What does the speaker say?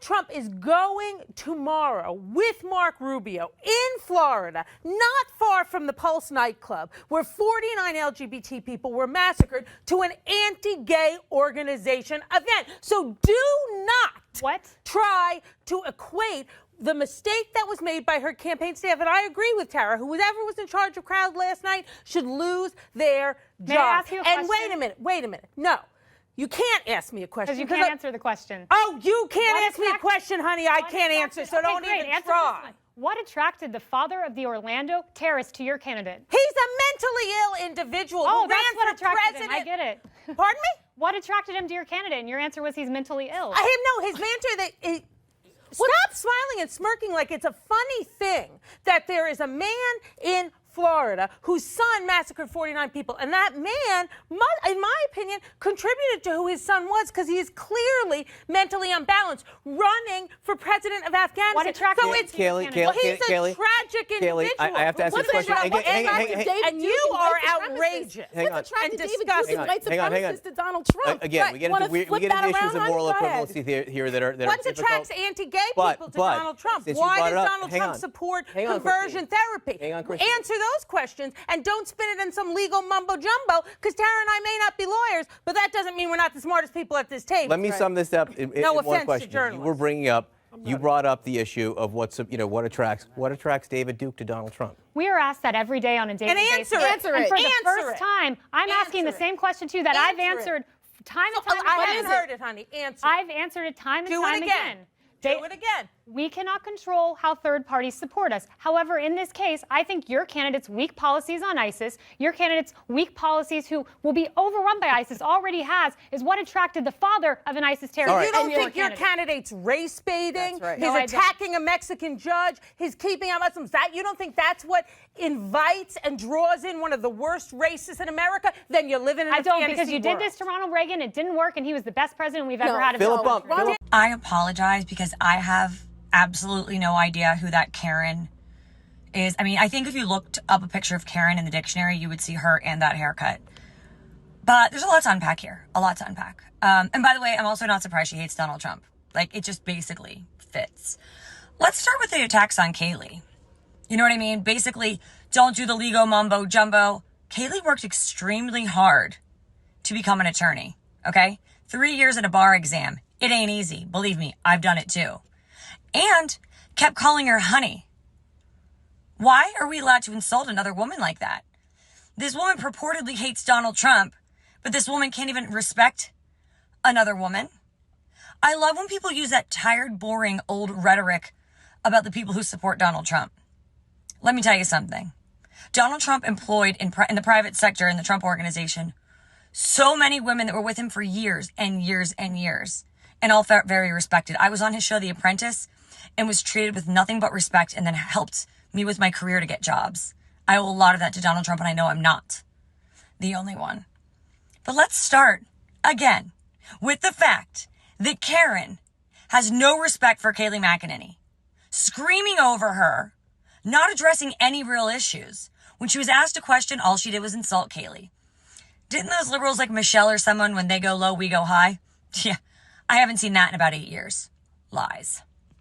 Donald Trump is going tomorrow with Mark Rubio in Florida, not far from the Pulse nightclub, where 49 LGBT people were massacred, to an anti-gay organization event. So do not try to equate the mistake that was made by her campaign staff, and I agree with Tara, whoever was in charge of crowd last night should lose their job. May I ask you a question? And wait a minute. No. You can't ask me a question. Because you can't answer the question. Oh, you can't ask me a question, honey. I can't answer, so don't even try. What attracted the father of the Orlando terrorist to your candidate? He's a mentally ill individual who ran for president. I get it. Pardon me? What attracted him to your candidate? And your answer was he's mentally ill. His answer stop smiling and smirking like it's a funny thing that there is a man in Florida whose son massacred 49 people. And that man, in my opinion, contributed to who his son was, because he is clearly mentally unbalanced, running for president of Afghanistan. What attracted so it's Kayleigh, he's a tragic individual. I have to ask this question. And you are outrageous. Hang on. And disgusting. Hang on. To Donald Trump. Again, we get into issues of moral equivalency here that are What attracts anti-gay people to Donald Trump? Why does Donald Trump support conversion therapy? Answer those questions and don't spin it in some legal mumbo jumbo, because Tara and I may not be lawyers, but that doesn't mean we're not the smartest people at this table. Let me sum this up in one question. You were bringing up, you brought up the issue of what attracts David Duke to Donald Trump. We are asked that every day on a daily basis. And for the first time, I'm asking the same question to you that I've answered time and time again. I haven't heard it, honey. Answer. I've answered it time and time again. Do it again. We cannot control how third parties support us. However, in this case, I think your candidate's weak policies on ISIS, your candidate's weak policies who will be overrun by ISIS, already is what attracted the father of an ISIS terrorist. So you don't think your candidate's race baiting? That's right. He's attacking a Mexican judge. He's keeping out Muslims. You don't think that's what invites and draws in one of the worst racists in America? Then you're living in a fantasy world. I don't, because you did this to Ronald Reagan. It didn't work, and he was the best president we've ever had. I apologize because I have absolutely no idea who that Karen is. I mean, I think if you looked up a picture of Karen in the dictionary, you would see her and that haircut. But there's a lot to unpack here. A lot to unpack. And by the way, I'm also not surprised she hates Donald Trump. Like, it just basically fits. Let's start with the attacks on Kayleigh. You know what I mean? Basically, don't do the legal mumbo jumbo. Kayleigh worked extremely hard to become an attorney. Okay? 3 years at a bar exam. It ain't easy. Believe me, I've done it too. And kept calling her honey. Why are we allowed to insult another woman like that? This woman purportedly hates Donald Trump, but this woman can't even respect another woman. I love when people use that tired, boring, old rhetoric about the people who support Donald Trump. Let me tell you something. Donald Trump employed in the private sector in the Trump organization so many women that were with him for years and years and years, and all felt very respected. I was on his show, The Apprentice, and was treated with nothing but respect, and then helped me with my career to get jobs. I owe a lot of that to Donald Trump, and I know I'm not the only one. But let's start again with the fact that Karen has no respect for Kayleigh McEnany, screaming over her, not addressing any real issues. When she was asked a question, all she did was insult Kayleigh. Didn't those liberals like Michelle or someone, when they go low, we go high? Yeah, I haven't seen that in about 8 years. Lies.